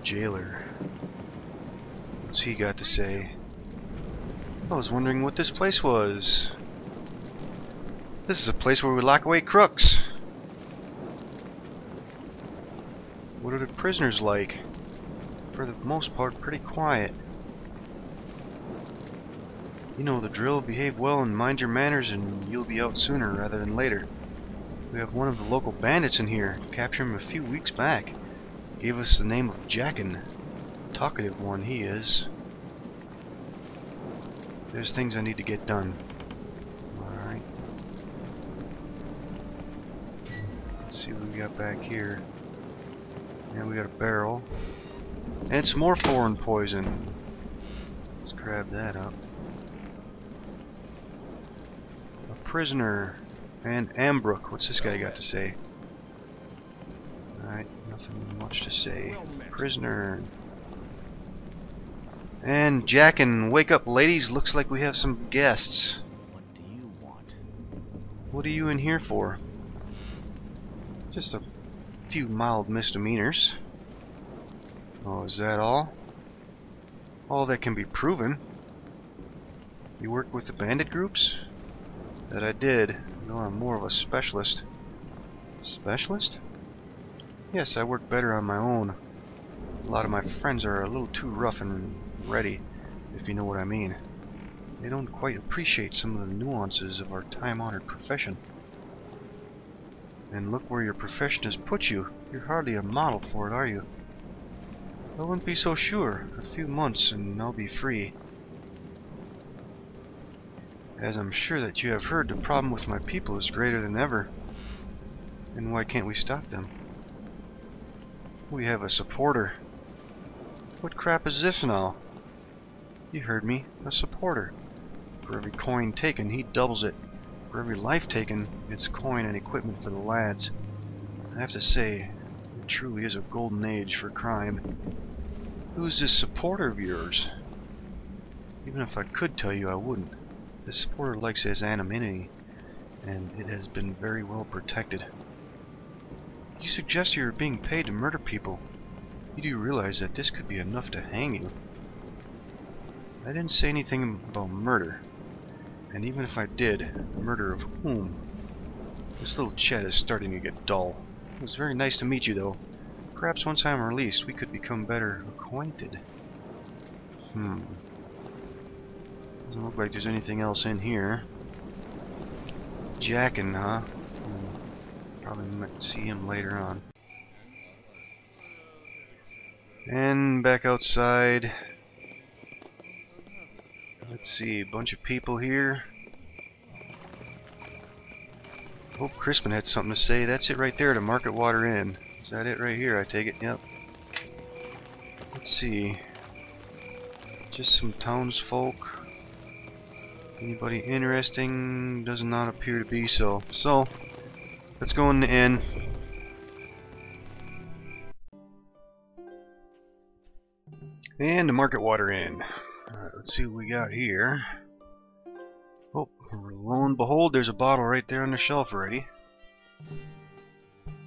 jailer. What's he got to say? I was wondering what this place was. This is a place where we lock away crooks. What are the prisoners like? For the most part, pretty quiet. You know the drill. Behave well and mind your manners and you'll be out sooner rather than later. We have one of the local bandits in here. Captured him a few weeks back. Gave us the name of Jackin. Talkative one he is. There's things I need to get done. Alright. Let's see what we got back here. And we got a barrel. And some more foreign poison. Let's grab that up. A prisoner. And Ambrook. What's this guy got to say? Alright, nothing much to say. Prisoner. And Jackin, wake up ladies, looks like we have some guests. What do you want? What are you in here for? Just a few mild misdemeanors. Oh, is that all? All that can be proven. You work with the bandit groups? That I did, though I'm more of a specialist. Specialist? Yes, I work better on my own. A lot of my friends are a little too rough and ready, if you know what I mean. They don't quite appreciate some of the nuances of our time-honored profession. And look where your profession has put you. You're hardly a model for it, are you? I wouldn't be so sure. A few months and I'll be free. As I'm sure that you have heard, the problem with my people is greater than ever. And why can't we stop them? We have a supporter. What crap is this now? You heard me. A supporter. For every coin taken, he doubles it. For every life taken, it's coin and equipment for the lads. I have to say, it truly is a golden age for crime. Who's this supporter of yours? Even if I could tell you, I wouldn't. This supporter likes his anonymity, and it has been very well protected. You suggest you're being paid to murder people. You do realize that this could be enough to hang you. I didn't say anything about murder. And even if I did, murder of whom? This little chat is starting to get dull. It was very nice to meet you, though. Perhaps once I'm released, we could become better acquainted. Doesn't look like there's anything else in here. Jackin, huh? Probably might see him later on. And back outside. Let's see, a bunch of people here. Oh, Crispin had something to say. That's it right there, the Market Water Inn. Is that it right here? I take it. Yep. Let's see. Just some townsfolk. Anybody interesting? Does not appear to be so. So, let's go in the inn. And the Market Water Inn. Alright, let's see what we got here. Oh, lo and behold, there's a bottle right there on the shelf already.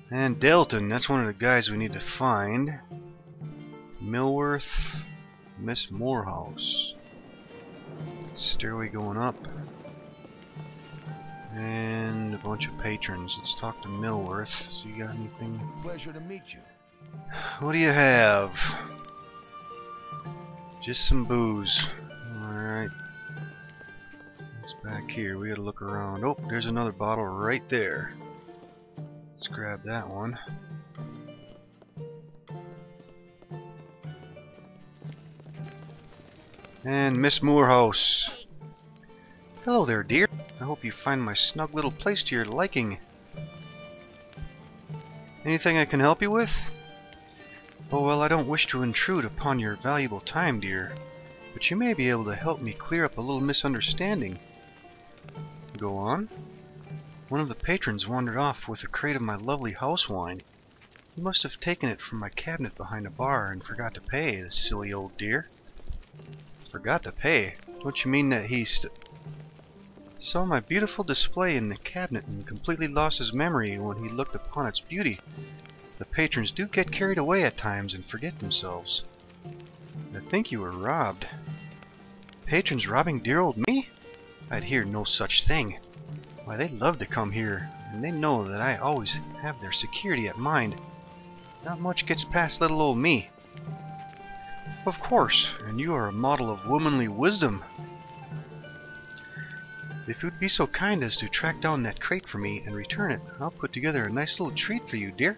And Dalton, that's one of the guys we need to find. Millworth, Miss Morehouse. Stairway going up. And a bunch of patrons. Let's talk to Millworth. So you got anything? Pleasure to meet you. What do you have? Just some booze. Alright. What's back here? We gotta look around. Oh, there's another bottle right there. Let's grab that one. And Miss Morehouse. Hello there, dear. I hope you find my snug little place to your liking. Anything I can help you with? Oh, well, I don't wish to intrude upon your valuable time, dear, but you may be able to help me clear up a little misunderstanding. Go on. One of the patrons wandered off with a crate of my lovely house wine. He must have taken it from my cabinet behind a bar and forgot to pay, the silly old dear. Forgot to pay? Don't you mean that he saw my beautiful display in the cabinet and completely lost his memory when he looked upon its beauty? The patrons do get carried away at times and forget themselves. I think you were robbed. Patrons robbing dear old me? I'd hear no such thing. Why, they love to come here, and they know that I always have their security at mind. Not much gets past little old me. Of course, and you are a model of womanly wisdom. If you'd be so kind as to track down that crate for me and return it, I'll put together a nice little treat for you, dear.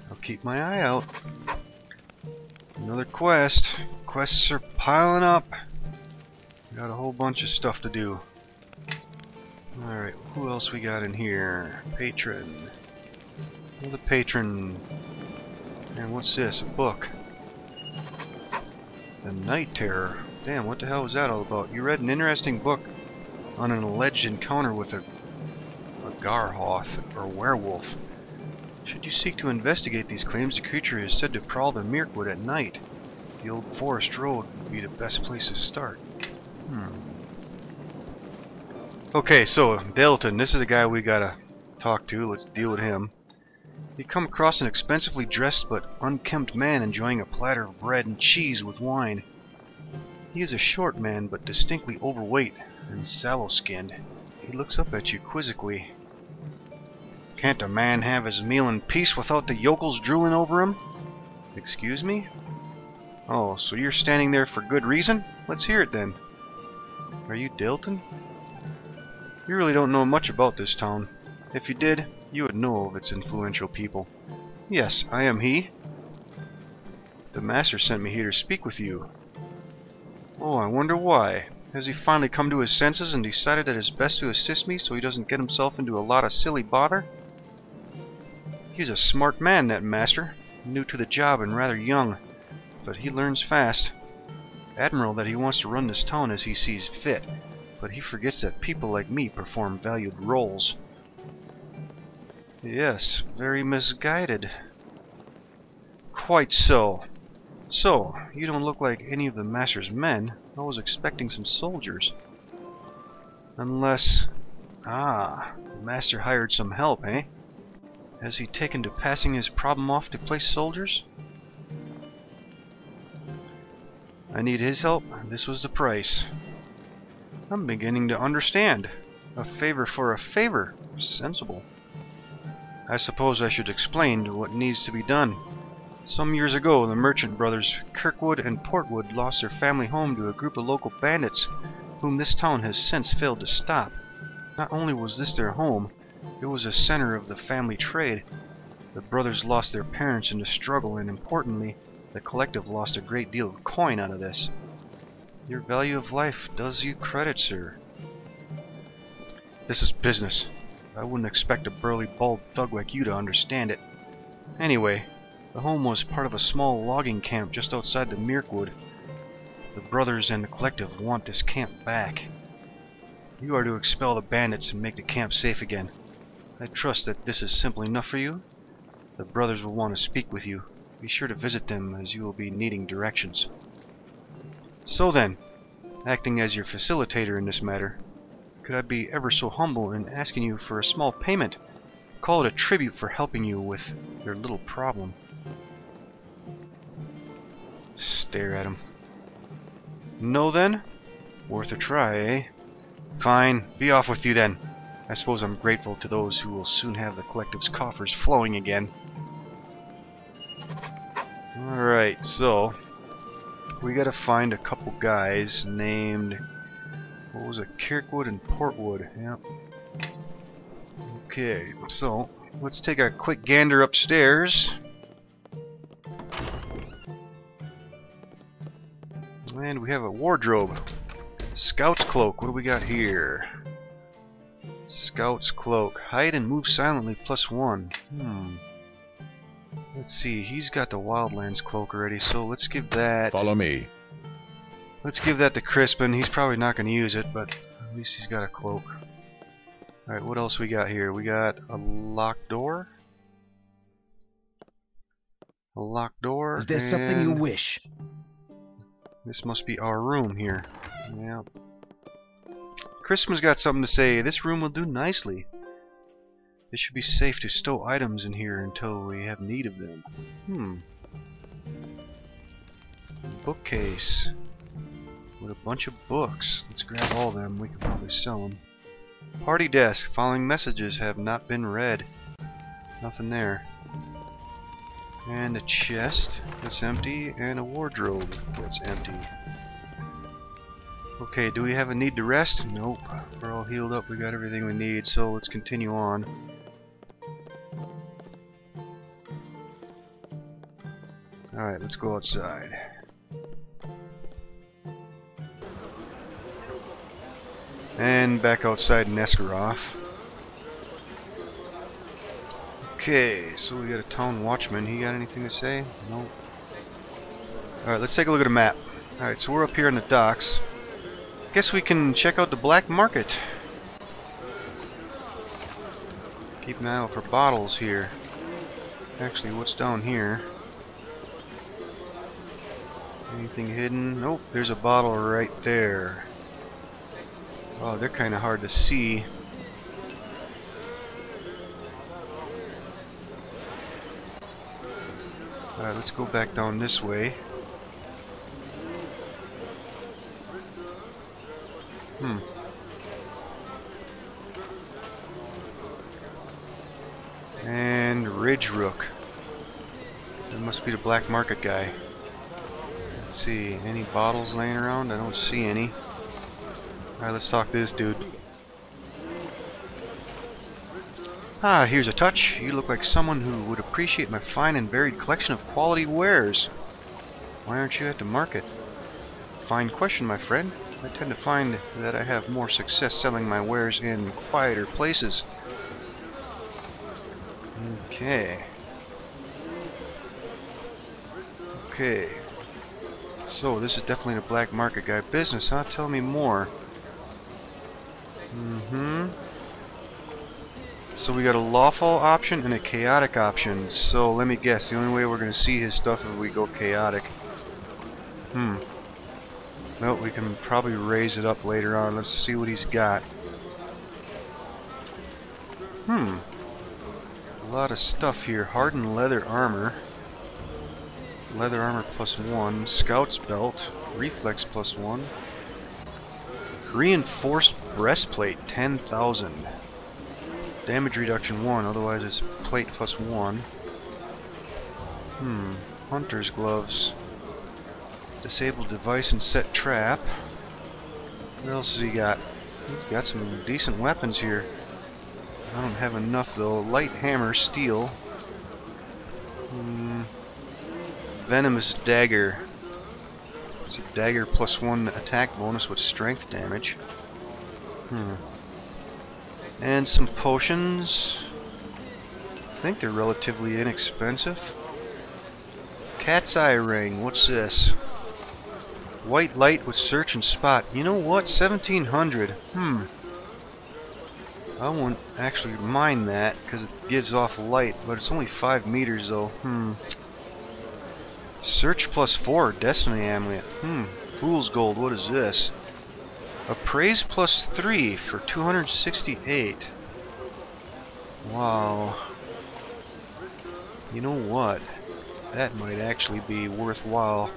I'll keep my eye out. Another quest. Quests are piling up. Got a whole bunch of stuff to do. Alright, who else we got in here? Patron. Another patron. And what's this? A book. The Night Terror. Damn, what the hell was that all about? You read an interesting book on an alleged encounter with a Garhoth, or werewolf. Should you seek to investigate these claims, the creature is said to prowl the Mirkwood at night. The old forest road would be the best place to start. Okay, so Dalton, this is the guy we gotta talk to. Let's deal with him. You come across an expensively dressed but unkempt man enjoying a platter of bread and cheese with wine. He is a short man, but distinctly overweight and sallow-skinned. He looks up at you quizzically. Can't a man have his meal in peace without the yokels drooling over him? Excuse me? Oh, so you're standing there for good reason? Let's hear it then. Are you Dalton? You really don't know much about this town. If you did, you would know of its influential people. Yes, I am he. The master sent me here to speak with you. Oh, I wonder why. Has he finally come to his senses and decided that it's best to assist me so he doesn't get himself into a lot of silly bother? He's a smart man, that master. New to the job and rather young, but he learns fast. Admiral that he wants to run this town as he sees fit, but he forgets that people like me perform valued roles. Yes, very misguided. Quite so. So, you don't look like any of the master's men. I was expecting some soldiers. Unless... Ah, the master hired some help, eh? Has he taken to passing his problem off to place soldiers? I need his help. This was the price. I'm beginning to understand. A favor for a favor. Sensible. I suppose I should explain what needs to be done. Some years ago, the merchant brothers Kirkwood and Portwood lost their family home to a group of local bandits, whom this town has since failed to stop. Not only was this their home, it was a center of the family trade. The brothers lost their parents in the struggle, and importantly, the collective lost a great deal of coin out of this. Your value of life does you credit, sir. This is business. I wouldn't expect a burly, bald thug like you to understand it. Anyway, the home was part of a small logging camp just outside the Mirkwood. The brothers and the collective want this camp back. You are to expel the bandits and make the camp safe again. I trust that this is simple enough for you. The brothers will want to speak with you. Be sure to visit them, as you will be needing directions. So then, acting as your facilitator in this matter, could I be ever so humble in asking you for a small payment? Call it a tribute for helping you with your little problem. Stare at him. No then? Worth a try, eh? Fine, be off with you then. I suppose I'm grateful to those who will soon have the collective's coffers flowing again. Alright, so we gotta find a couple guys named, what was it, Kirkwood and Portwood. Yep. Okay, so let's take a quick gander upstairs. And we have a wardrobe. Scout's cloak. What do we got here? Scout's cloak. Hide and move silently +1. Let's see. He's got the Wildlands cloak already, so let's give that... Follow me. Let's give that to Crispin. He's probably not going to use it, but at least he's got a cloak. Alright, what else we got here? We got a locked door. A locked door. Is there something you wish? This must be our room here. Yeah. Crispin's got something to say. This room will do nicely. It should be safe to stow items in here until we have need of them. Bookcase with a bunch of books. Let's grab all of them. We can probably sell them. Party desk. Following messages have not been read. Nothing there. And a chest that's empty, and a wardrobe that's empty. Okay, do we have a need to rest? Nope. We're all healed up. We got everything we need, so let's continue on. Alright, let's go outside. And back outside in Esgaroth. Okay, so we got a town watchman. He got anything to say? Nope. Alright, let's take a look at a map. Alright, so we're up here in the docks. Guess we can check out the black market. Keep an eye out for bottles here. Actually, what's down here? Anything hidden? Nope, there's a bottle right there. Oh, they're kind of hard to see. Alright, let's go back down this way. And Ridge Rook. That must be the black market guy. Let's see, any bottles laying around? I don't see any. Alright, let's talk to this dude. Ah, here's a touch. You look like someone who would appreciate my fine and varied collection of quality wares. Why aren't you at the market? Fine question, my friend. I tend to find that I have more success selling my wares in quieter places. Okay. Okay. So, this is definitely the black market guy business, huh? Tell me more. So we got a lawful option and a chaotic option. So let me guess, the only way we're going to see his stuff is if we go chaotic. Well, we can probably raise it up later on. Let's see what he's got. A lot of stuff here. Hardened leather armor. Leather armor +1. Scout's belt. Reflex +1. Reinforced breastplate 10,000. Damage reduction 1, otherwise it's plate +1. Hunter's gloves. Disabled device and set trap. What else has he got? He's got some decent weapons here. I don't have enough though. Light hammer, steel. Venomous dagger. It's a dagger +1 attack bonus with strength damage. And some potions. I think they're relatively inexpensive. Cat's eye ring. What's this? White light with search and spot. You know what? 1700. I won't actually mind that because it gives off light, but it's only 5 meters though. Search +4. Destiny amulet. Fool's gold. What is this? Appraise +3 for 268. Wow. You know what? That might actually be worthwhile.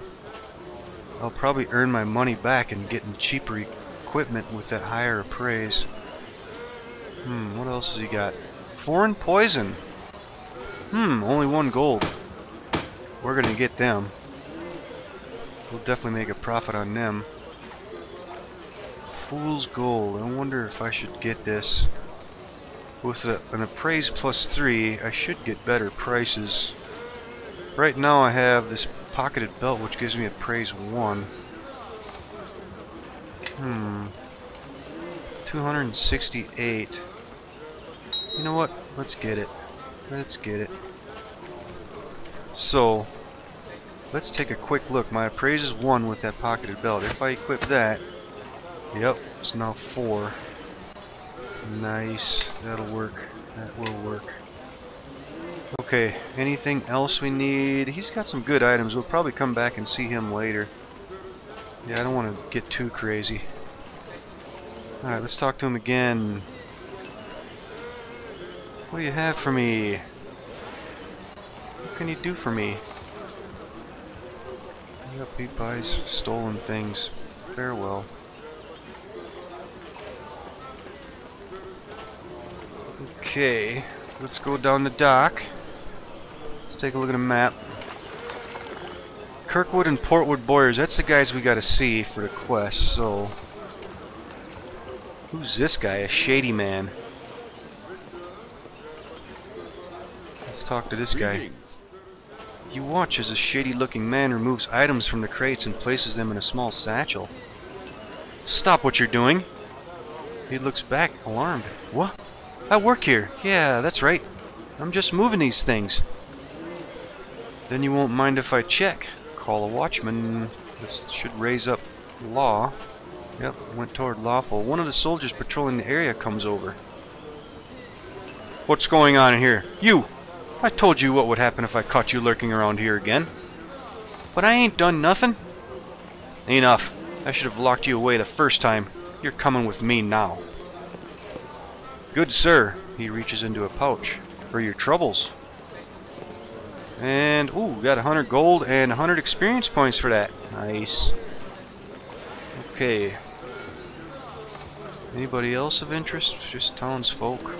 I'll probably earn my money back and getting cheaper equipment with that higher appraise. What else has he got? Foreign poison. Only 1 gold. We're gonna get them. We'll definitely make a profit on them. Fool's gold. I wonder if I should get this. With an appraise +3, I should get better prices. Right now I have this pocketed belt which gives me appraise 1. 268. You know what? Let's get it. Let's get it. So, let's take a quick look. My appraise is 1 with that pocketed belt. If I equip that, yep, it's now 4. Nice. That'll work. That will work. Okay, anything else we need? He's got some good items. We'll probably come back and see him later. Yeah, I don't want to get too crazy. Alright, let's talk to him again. What do you have for me? What can you do for me? Yep, he buys stolen things. Farewell. Okay, let's go down the dock. Let's take a look at a map. Kirkwood and Portwood Boyers, that's the guys we gotta see for the quest, so... Who's this guy? A shady man. Let's talk to this guy. You watch as a shady-looking man removes items from the crates and places them in a small satchel. Stop what you're doing! He looks back, alarmed. What? I work here. Yeah, that's right. I'm just moving these things. Then you won't mind if I check. Call a watchman. This should raise up law. Yep, went toward lawful. One of the soldiers patrolling the area comes over. What's going on in here? You! I told you what would happen if I caught you lurking around here again. But I ain't done nothing. Enough. I should have locked you away the first time. You're coming with me now. Good sir. He reaches into a pouch. For your troubles. And, ooh, got 100 gold and 100 experience points for that. Nice. Okay. Anybody else of interest? Just townsfolk.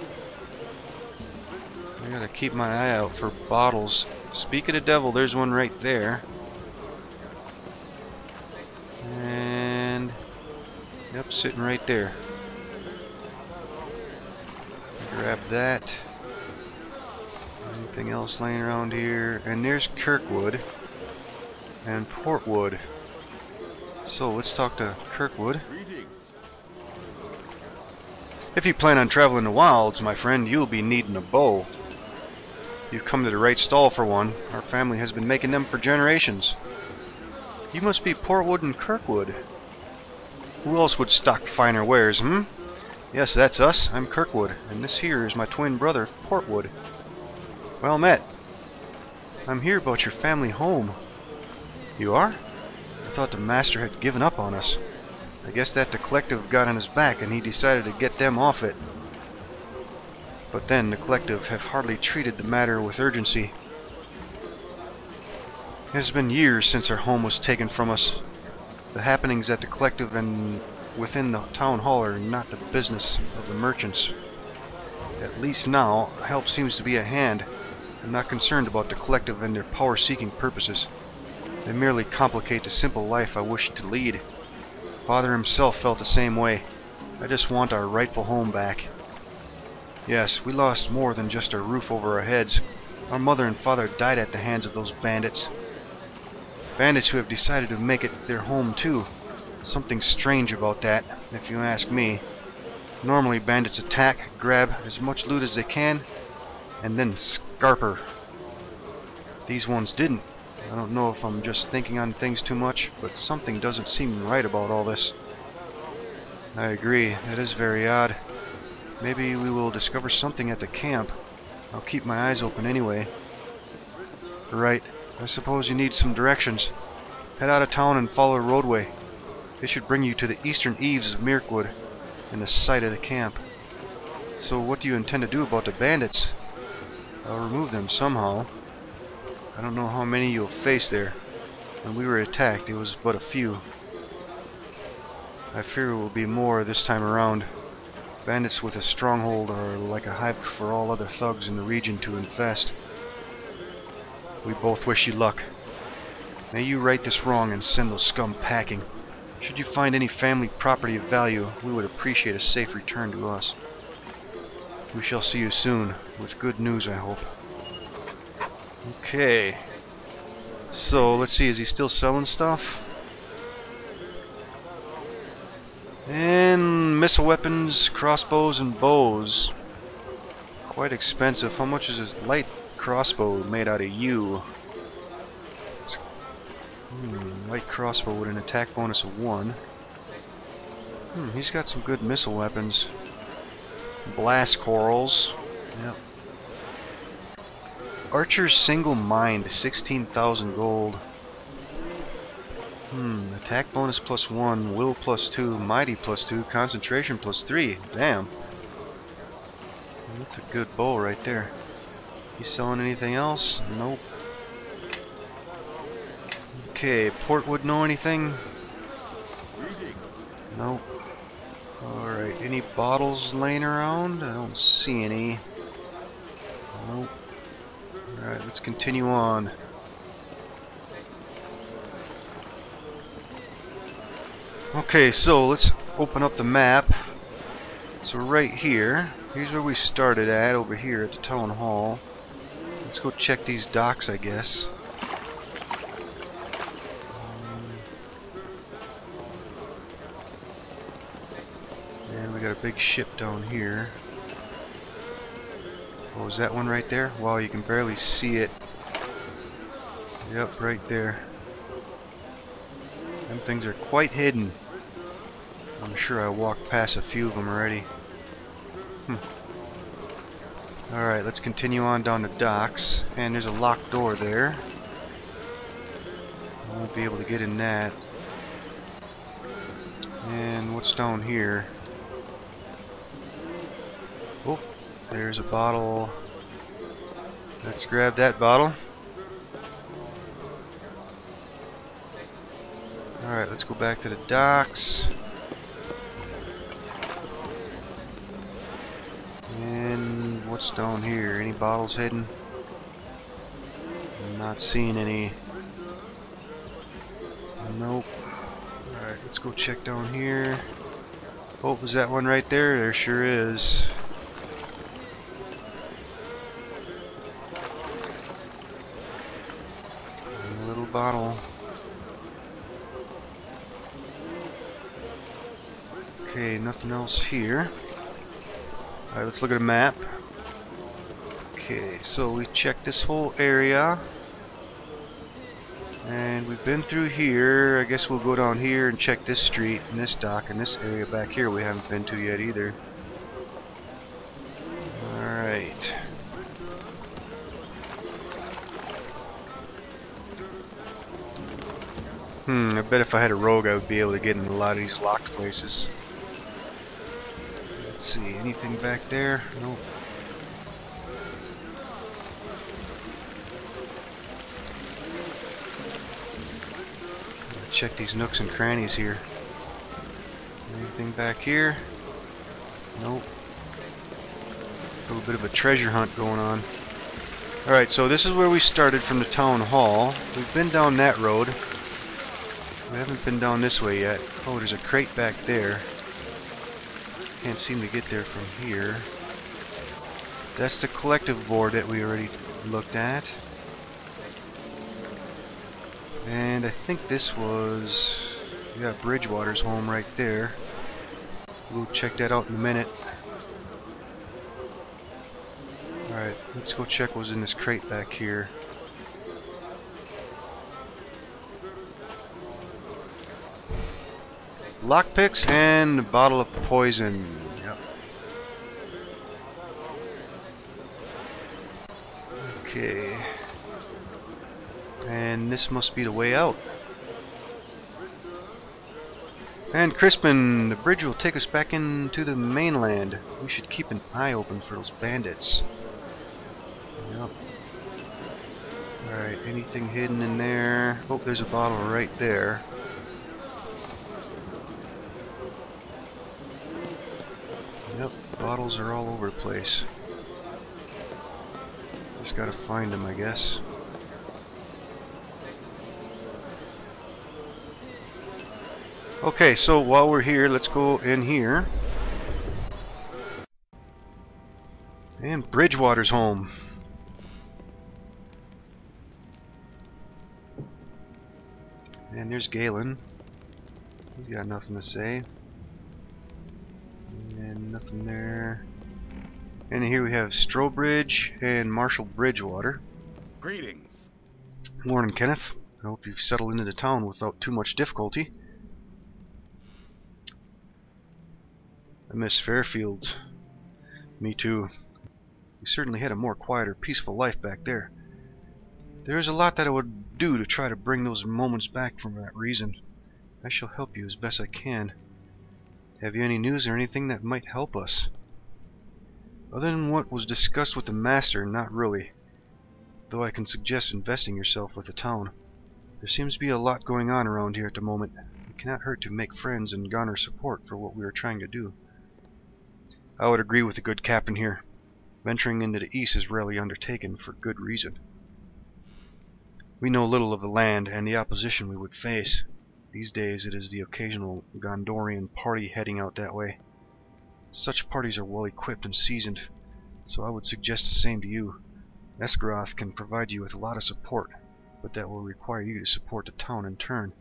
I gotta keep my eye out for bottles. Speak of the devil, there's one right there. And... yep, sitting right there. Grab that. Anything else laying around here? And there's Kirkwood and Portwood. So let's talk to Kirkwood. If you plan on traveling the wilds, my friend, you'll be needing a bow. You've come to the right stall for one. Our family has been making them for generations. You must be Portwood and Kirkwood. Who else would stock finer wares, hmm? Yes, that's us. I'm Kirkwood, and this here is my twin brother, Portwood. Well met. I'm here about your family home. You are? I thought the master had given up on us. I guess that the collective got on his back and he decided to get them off it. But then the collective have hardly treated the matter with urgency. It has been years since our home was taken from us. The happenings at the collective and within the town hall are not the business of the merchants. At least now, help seems to be at hand. I'm not concerned about the collective and their power-seeking purposes. They merely complicate the simple life I wish to lead. Father himself felt the same way. I just want our rightful home back. Yes, we lost more than just a roof over our heads. Our mother and father died at the hands of those bandits. Bandits who have decided to make it their home too. Something strange about that, if you ask me. Normally bandits attack, grab as much loot as they can, and then scarper. These ones didn't. I don't know if I'm just thinking on things too much, but something doesn't seem right about all this. I agree, it is very odd. Maybe we will discover something at the camp. I'll keep my eyes open anyway. Right, I suppose you need some directions. Head out of town and follow a roadway. It should bring you to the eastern eaves of Mirkwood, and the site of the camp. So what do you intend to do about the bandits? I'll remove them somehow. I don't know how many you'll face there. When we were attacked, it was but a few. I fear it will be more this time around. Bandits with a stronghold are like a hive for all other thugs in the region to infest. We both wish you luck. May you right this wrong and send those scum packing. Should you find any family property of value, we would appreciate a safe return to us. We shall see you soon, with good news, I hope. Okay. So, let's see, is he still selling stuff? And missile weapons, crossbows, and bows. Quite expensive. How much is this light crossbow made out of yew? Light crossbow with an attack bonus of 1. He's got some good missile weapons. Blast corals. Yep. Archer's single mind, 16,000 gold. Attack bonus plus 1, will plus 2, mighty plus 2, concentration plus 3. Damn. That's a good bow right there. You selling anything else? Nope. Okay, Portwood know anything? Nope. Alright, any bottles laying around? I don't see any. Nope. Alright, let's continue on. Okay, so let's open up the map. So right here, here's where we started at, over here at the town hall. Let's go check these docks, I guess. And we got a big ship down here. Oh, is that one right there? Wow, you can barely see it. Yep, right there. Them things are quite hidden. I'm sure I walked past a few of them already. Alright, let's continue on down the docks. And there's a locked door there. I won't be able to get in that. And what's down here? Oh, there's a bottle. Let's grab that bottle. Alright, let's go back to the docks. And what's down here? Any bottles hidden? I'm not seeing any. Nope. Alright, let's go check down here. Oh, was that one right there? There sure is. A little bottle. Okay, nothing else here. Alright, let's look at a map. Okay, so we checked this whole area. And we've been through here. I guess we'll go down here and check this street and this dock and this area back here we haven't been to yet either. Alright. I bet if I had a rogue I would be able to get in a lot of these locked places. Let's see, anything back there? Nope. Check these nooks and crannies here. Anything back here? Nope. A little bit of a treasure hunt going on. Alright, so this is where we started from the town hall. We've been down that road. We haven't been down this way yet. Oh, there's a crate back there. Can't seem to get there from here. That's the collective board that we already looked at. And I think this was... we got Bridgewater's home right there. We'll check that out in a minute. Alright, let's go check what's in this crate back here. Lockpicks and a bottle of poison. Yep. Okay. And this must be the way out. And Crispin, the bridge will take us back into the mainland. We should keep an eye open for those bandits. Yep. Alright, anything hidden in there? Oh, there's a bottle right there. Yep, bottles are all over the place. Just gotta find them, I guess. Okay, so while we're here, let's go in here. And Bridgewater's home. And there's Galen. He's got nothing to say. And nothing there. And here we have Strobridge and Marshal Bridgewater. Greetings. Morning, Kenneth. I hope you've settled into the town without too much difficulty. I miss Fairfield. Me too. We certainly had a more quieter, peaceful life back there. There is a lot that I would do to try to bring those moments back for that reason. I shall help you as best I can. Have you any news or anything that might help us? Other than what was discussed with the Master, not really. Though I can suggest investing yourself with the town. There seems to be a lot going on around here at the moment. It cannot hurt to make friends and garner support for what we are trying to do. I would agree with the good captain here. Venturing into the east is rarely undertaken for good reason. We know little of the land and the opposition we would face. These days it is the occasional Gondorian party heading out that way. Such parties are well equipped and seasoned, so I would suggest the same to you. Esgaroth can provide you with a lot of support, but that will require you to support the town in turn.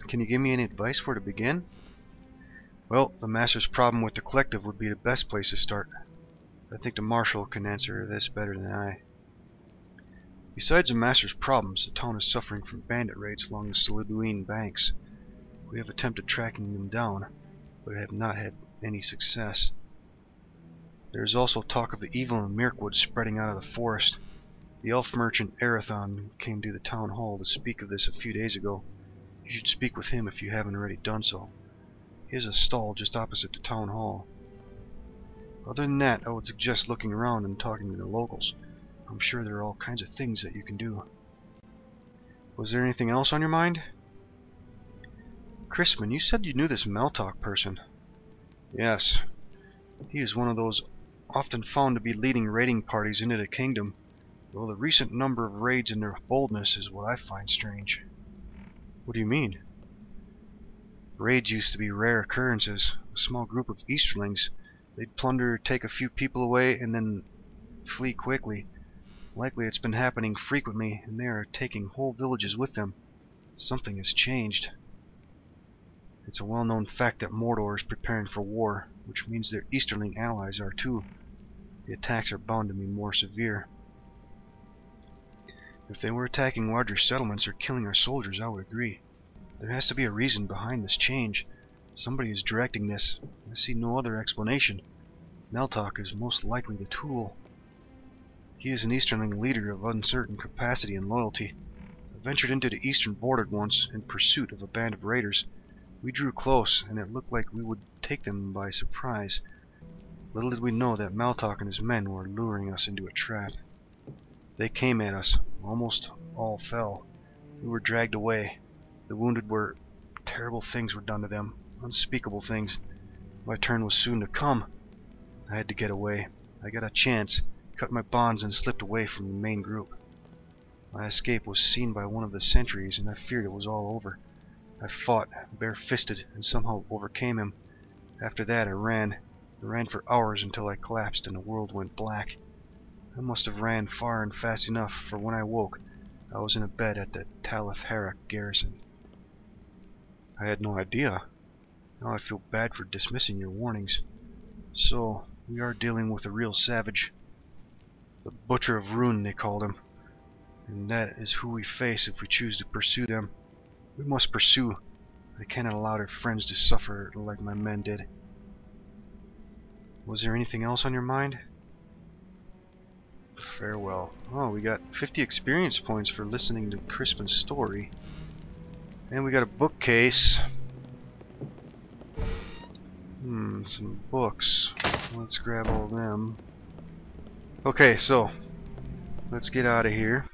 Can you give me any advice where to begin? Well, the Master's problem with the collective would be the best place to start. I think the Marshal can answer this better than I. Besides the Master's problems, the town is suffering from bandit raids along the Saliduine banks. We have attempted tracking them down, but have not had any success. There is also talk of the evil in Mirkwood spreading out of the forest. The elf merchant Arathon came to the town hall to speak of this a few days ago. You should speak with him if you haven't already done so. He has a stall just opposite the town hall. Other than that, I would suggest looking around and talking to the locals. I'm sure there are all kinds of things that you can do. Was there anything else on your mind? Crispin, you said you knew this Meltok person. Yes. He is one of those often found to be leading raiding parties into the kingdom, though the recent number of raids and their boldness is what I find strange. What do you mean? Raids used to be rare occurrences. A small group of Easterlings. They'd plunder, take a few people away, and then flee quickly. Likely it's been happening frequently, and they are taking whole villages with them. Something has changed. It's a well-known fact that Mordor is preparing for war, which means their Easterling allies are too. The attacks are bound to be more severe. If they were attacking larger settlements or killing our soldiers, I would agree. There has to be a reason behind this change. Somebody is directing this. I see no other explanation. Meltok is most likely the tool. He is an Easterling leader of uncertain capacity and loyalty. I ventured into the eastern border once in pursuit of a band of raiders. We drew close, and it looked like we would take them by surprise. Little did we know that Meltok and his men were luring us into a trap. They came at us. Almost all fell. We were dragged away. The wounded were... terrible things were done to them. Unspeakable things. My turn was soon to come. I had to get away. I got a chance, cut my bonds, and slipped away from the main group. My escape was seen by one of the sentries, and I feared it was all over. I fought, bare-fisted, and somehow overcame him. After that I ran. I ran for hours until I collapsed and the world went black. I must have ran far and fast enough, for when I woke, I was in a bed at the Talith-Harak garrison. I had no idea. Now I feel bad for dismissing your warnings. So, we are dealing with a real savage. The Butcher of Ruin, they called him. And that is who we face if we choose to pursue them. We must pursue. They cannot allow their friends to suffer like my men did. Was there anything else on your mind? Farewell. Oh, we got 50 experience points for listening to Crispin's story. And we got a bookcase. Some books. Let's grab all of them. Okay, so let's get out of here.